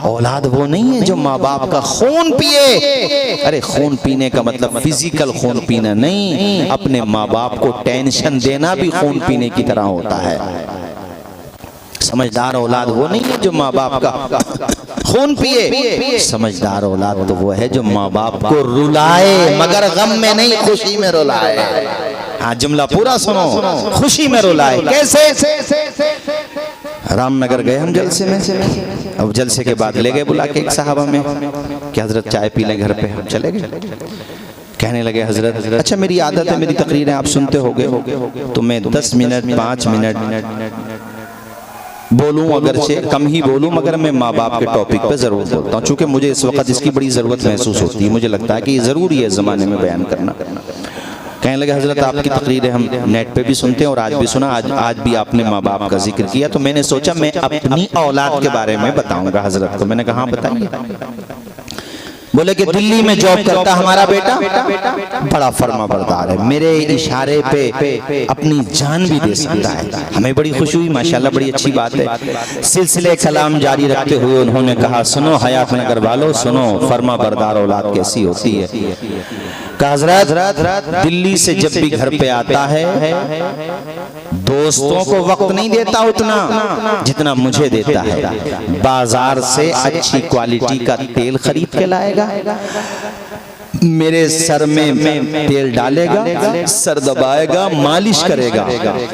औलाद वो नहीं है जो माँ बाप का खून पिए। अरे खून पीने का मतलब फिजिकल खून पीना नहीं, अपने माँ बाप को टेंशन देना भी खून पीने की तरह होता है। समझदार औलाद वो नहीं है जो माँ बाप का खून पिए। समझदार औलाद तो वो है जो माँ बाप को रुलाए, मगर गम में नहीं, खुशी में रुलाए। हाँ जुमला पूरा सुनो, खुशी में रुलाए। कैसे? रामनगर गए हम जलसे में, अब जलसे के बाद ले गए बुला के एक साहबा में कि हजरत चाय पी लें घर पे। हम चले गए, कहने लगे हजरत अच्छा मेरी आदत है, मेरी तकरीरें आप सुनते होगे, तो मैं 10 मिनट 5 मिनट बोलूं, अगरचे कम ही बोलूं, मगर मैं माँ बाप के टॉपिक पे जरूर बोलता हूँ, चूंकि मुझे इस वक्त इसकी बड़ी जरूरत महसूस होती है। मुझे लगता है कि जरूरी है जमाने में बयान करना। कहने लगे हजरत आपकी तकरीरें हम नेट पे भी सुनते हैं और आज भी सुना, आज भी आपने माँ बाप का जिक्र किया, तो मैंने सोचा मैं अपनी औलाद के बारे में बताऊंगा हजरत को। मैंने कहा हाँ बताइए। बोले कि दिल्ली में जॉब करता हमारा बेटा, बड़ा फर्मा बरदार है, मेरे इशारे पे अपनी जान भी दे सकता है। हमें बड़ी खुशी हुई, माशाल्लाह बड़ी अच्छी बात है। सिलसिले कलाम जारी रखते हुए उन्होंने कहा सुनो हयात नगर वालों, सुनो फर्मा बरदार औलाद कैसी होती है। कहा हजरत दिल्ली से जब भी घर पे आता है दोस्तों को वक्त नहीं देता उतना जितना मुझे देता है। बाजार से अच्छी क्वालिटी का तेल खरीद के लाएगा, मेरे सर में तेल डालेगा, सर दबाएगा, मालिश करेगा।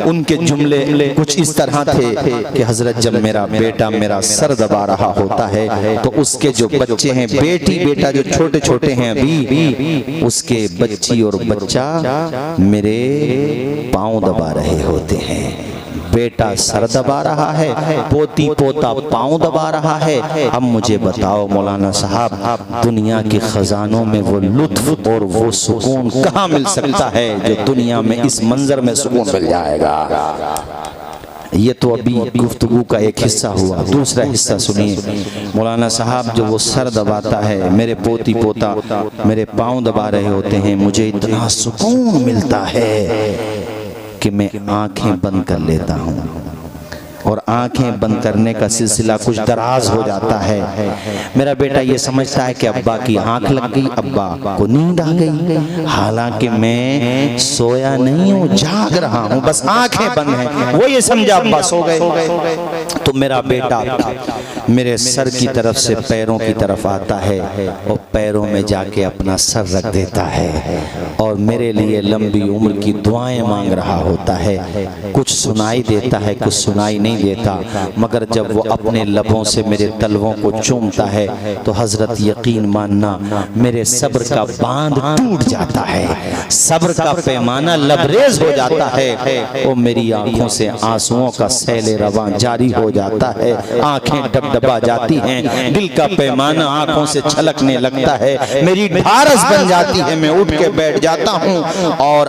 उनके जुमले कुछ इस तरह थे कि हजरत जब मेरा बेटा मेरा सर दबा रहा होता है तो उसके जो बच्चे हैं, बेटी बेटा जो छोटे छोटे हैं अभी, उसके बच्ची और बच्चा मेरे पाँव दबा रहे होते हैं। बेटा सर दबा रहा है, पोती पोता पाँव दबा रहा है। अब मुझे बताओ मौलाना साहब, दुनिया के खजानों में वो लुत्फ और वो सुकून कहाँ मिल सकता है जो दुनिया में इस मंजर में सुकून मिल जाएगा। ये तो अभी गुफ्तगू का एक हिस्सा हुआ, दूसरा हिस्सा सुनिए। मौलाना साहब जो वो सर दबाता है, मेरे पोती पोता मेरे पाँव दबा रहे होते हैं, मुझे इतना सुकून मिलता है कि मैं आंखें बंद कर लेता हूँ। और आंखें बंद करने का सिलसिला कुछ दराज हो जाता है। मेरा बेटा ये समझता है कि अब्बा की आंख लग गई, अब्बा को नींद आ गई, हालांकि मैं सोया नहीं हूँ, जाग रहा हूँ, बस आंखें बंद हैं। वो ये समझा अब्बा सो गए। तो मेरा बेटा मेरे सर की तरफ से पैरों की तरफ आता है और पैरों में जाके अपना सर रख देता है और मेरे लिए लंबी उम्र की दुआएं मांग रहा होता है। कुछ सुनाई देता है, कुछ सुनाई नहीं देता, मगर जब वो अपने लबों से मेरे तलवों को चूमता है तो हजरत यकीन मानना मेरे सब्र का बांध टूट जाता है, सब्र का पैमाना लबरेज हो जाता है। वो मेरी आंखों से आंसुओं का सैले रवां जारी हो जाता है, आंखें डबडबा जाती हैं, दिल का पैमाना आंखों से छलकने लगता है, मेरी ढारस बन जाती है। मैं उठ के बैठ जाता हूँ और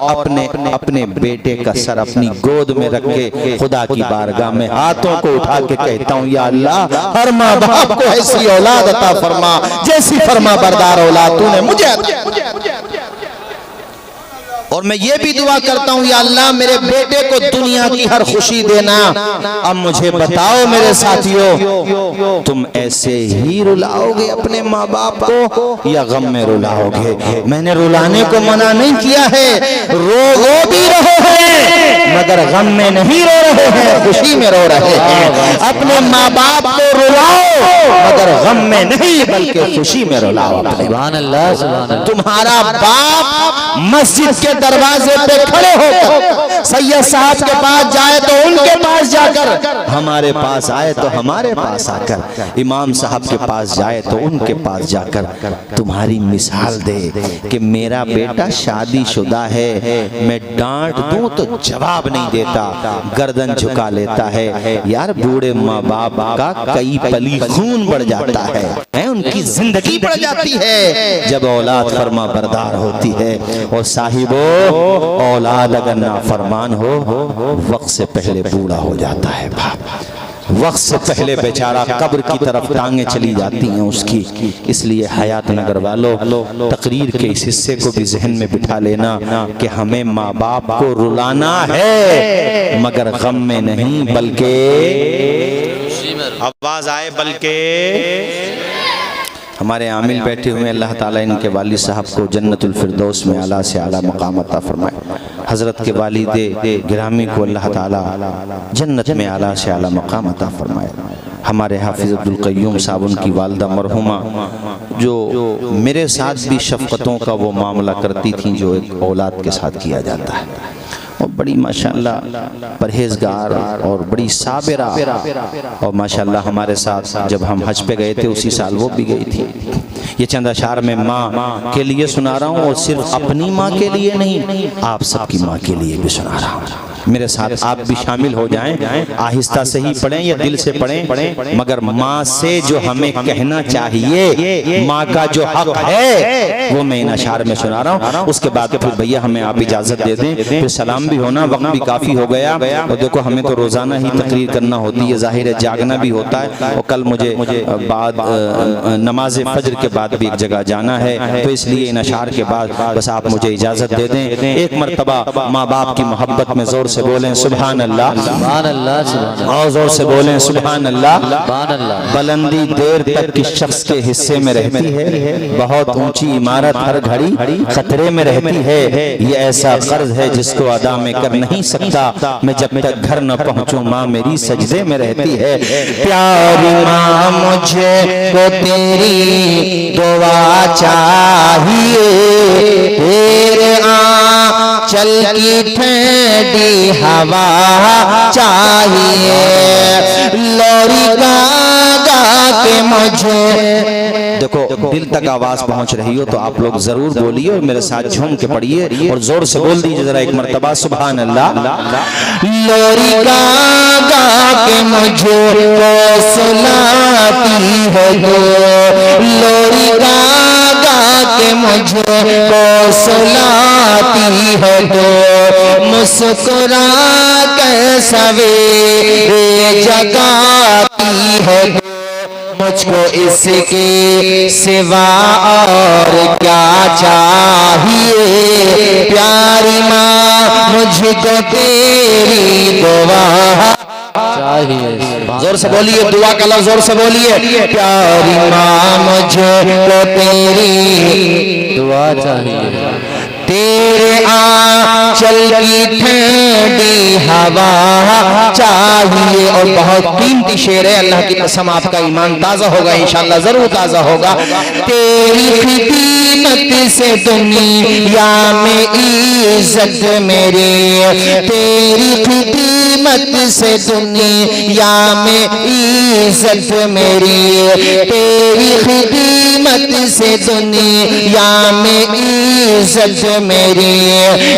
अपने बेटे का सर अपनी गोद में रख के खुदा की बारगाह में हाथों को उठा के कहता हूँ, या अल्लाह हर माँ बाप को ऐसी औलाद अता फरमा जैसी फरमा बरदार औलाद तूने मुझे और मैं ये भी दुआ करता हूँ, या अल्लाह मेरे बेटे को दुनिया की हर खुशी देना। अब मुझे बताओ मेरे साथियों, तुम ऐसे ही रुलाओगे अपने माँ बाप को या गम में रुलाओगे? मैंने रुलाने को मना नहीं किया है, रो भी रहे हैं मगर गम में नहीं रो रहे हैं, खुशी में रो रहे हैं। अपने माँ बाप को रुलाओ मगर गम में नहीं बल्कि खुशी में रुलाओ। सुभान अल्लाह, सुभान अल्लाह। तुम्हारा बाप मस्जिद के दरवाजे पे खड़े होकर सैयद साहब के पास जाए तो उनके पास जाकर, हमारे पास आए तो हमारे पास आकर, इमाम साहब के पास जाए तो उनके पास जाकर तुम्हारी मिसाल दे कि मेरा बेटा शादीशुदा है, मैं डांट दूं तो जवाब नहीं देता, गर्दन झुका लेता है। यार बूढ़े माँ बाप का कई पली खून बढ़ जाता है, उनकी जिंदगी बढ़ जाती है जब औलाद फरमा बरदार होती है। और साहिबो, औलाद अगर नाफरमान हो वक्त से पहले बूढ़ा हो जाता है बाप, वक्त से पहले बेचारा कब्र की तरफ टांगे चली जाती हैं उसकी। इसलिए हयात नगर वालों, तकरीर के इस हिस्से को भी जहन में बिठा लेना कि हमें माँ बाप को रुलाना है मगर गम में नहीं बल्कि, आवाज आए बल्कि। हमारे आमिल बैठे हुए, अल्लाह ताला इनके वालिद साहब को जन्नतुल फिरदौस में आला से आला मकाम अता फरमाए। हजरत के वालिदे गिरामी को अल्लाह ताला जन्नत में आला से आला मकाम अता फरमाए। हमारे हाफिज अब्दुल क़य्यूम साहब, उनकी वालदा मरहुमा, जो मेरे साथ भी शफ़क़तों का वो मामला करती थी जो एक औलाद के साथ किया जाता है, और बड़ी माशाअल्लाह परहेजगार और बड़ी साबिरा, और माशाअल्लाह हमारे साथ जब हम हज पे गए थे उसी साल वो भी गई थी। ये चंद अशार में माँ के लिए सुना रहा हूँ और सिर्फ अपनी माँ के लिए नहीं, आप सबकी माँ के लिए भी सुना रहा हूँ। मेरे साथ आप भी शामिल हो जाएं, आहिस्ता से ही पढ़ें या दिल से पढ़ें, मगर माँ से जो हमें कहना चाहिए, माँ का जो हक है वो मैं इन अशार में सुना रहा हूँ। उसके बाद फिर भैया हमें आप इजाजत दे दें, फिर सलाम भी होना, वक्त भी काफी हो गया। और देखो हमें तो रोजाना ही तकरीर करना होती है, जाहिर है जागना भी होता है, और कल मुझे बाद नमाज फजर के बाद भी एक जगह जाना है, तो इसलिए इन अशार के बाद बस आप मुझे इजाजत दे दें। एक मरतबा माँ बाप की मोहब्बत में जोर से बोलें सुभान अल्लाह, सुभान अल्लाह, सुभान अल्लाह। और जोर से बोलें सुभान अल्लाह। सुभान अल्लाह। बुलंदी देर तक किस शख्स के हिस्से में रहती है, बहुत ऊंची इमारत हर घड़ी खतरे में रहती है, ये ऐसा कर्ज है जिसको अदा में कर नहीं सकता, मैं जब तक घर न पहुंचूं माँ मेरी सजदे में रहती है। प्यारी माँ मुझे को तेरी दुआ चाहिए, तेरे आंचल की ठंडी हवा चाहिए, लोरी गा के मुझे। देखो दिल तक आवाज पहुंच रही हो तो आप लोग जरूर बोलिए और मेरे साथ झूम के पढ़िए और जोर से बोल दीजिए जरा एक मर्तबा सुभान अल्लाह। लोरी गा के मुझे वो सुनाती है तो, लोरी गा के मुझे वो सुनाती है तो, मुस्कुरा के सवेरे जगाती है तो, मुझको इसके सिवा और क्या चाहिए, प्यारी माँ मुझको तेरी दुआ चाहिए। चाहिए। जोर से बोलिए, दुआ का लफ्ज़ जोर से बोलिए। प्यारी माँ मुझे तो तेरी दुआ चाहिए। तेरे आंचल की ठंडी हवा चाहिए। और बहुत कीमती शेर है, अल्लाह की कसम आपका ईमान ताज़ा होगा इंशाअल्लाह, जरूर ताज़ा होगा। तेरी खिदमत से दुनिया में इज्जत मेरी, तेरी खिदमत से दुनिया में इज्जत मेरी, तेरी खिदमत से दुनिया में इज्जत मेरी,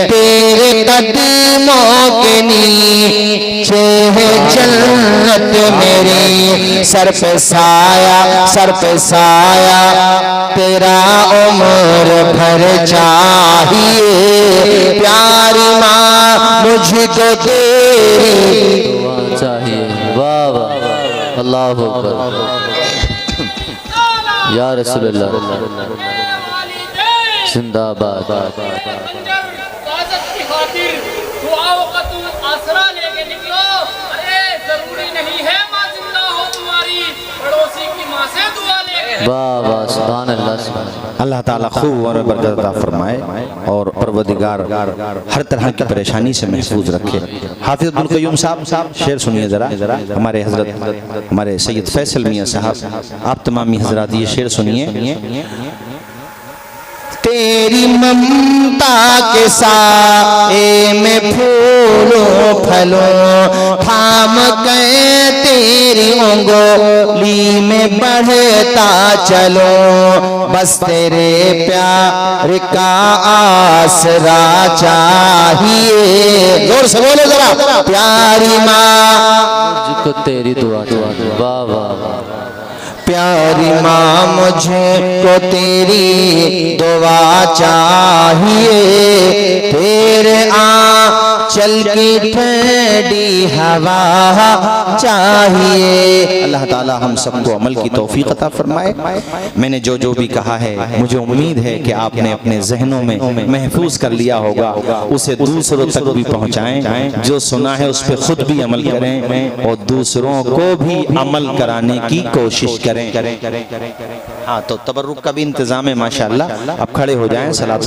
तेरे कदमों के नीचे है जन्नत मेरी। सर पे साया, सर पे साया तेरा उम्र भर चाहिए। प्यारी माँ मुझको तेरी दुआ चाहिए। वाह वाह, अल्लाह अकबर, या रसूलल्लाह जिंदाबाद। हिफाजत की खातिर दुआओं का तुम आसरा लेके निकलो। अरे जरूरी नहीं है माँ जिंदा हो तुम्हारी, पड़ोसी की माँ से दुआ ले। वाह वाह, सुभान अल्लाह, सुभान अल्लाह। अल्लाह ताला खूब और बरकत अता फरमाए और परवरदिगार हर तरह की परेशानी से महफूज रखे। हाफिज़ अब्दुल क़य्यूम साहब शेर सुनिए ज़रा। हमारे हजरत हमारे सैयद फैसल मियाँ साहब, आप तमामी हजरात ये शेर सुनिए। तेरी ममता के साए में फूलों फलों थाम गए, तेरी उंगली में बढ़ता चलो, बस तेरे प्यार का आसरा चाहिए। जोर से बोलो जरा, प्यारी माँ मुझको तेरी दुआ चाहिए। वाह वाह वाह, प्यारी माँ मुझे तो तेरी दुआ चाहिए। तेरे आंचल की ठंडी हवा चाहिए। अल्लाह ताला हम सबको अमल की तौफीक अता फरमाए। मैंने जो जो भी कहा है, मुझे उम्मीद है कि आपने अपने जहनों में महफूज कर लिया होगा, उसे दूसरों तक भी पहुँचाएं। जो सुना है उस पर खुद भी अमल करें और दूसरों को भी अमल कराने की कोशिश करें। हाँ, तो तबर्रुक का भी इंतजाम है माशाअल्लाह। अब खड़े हो जाएं, सलात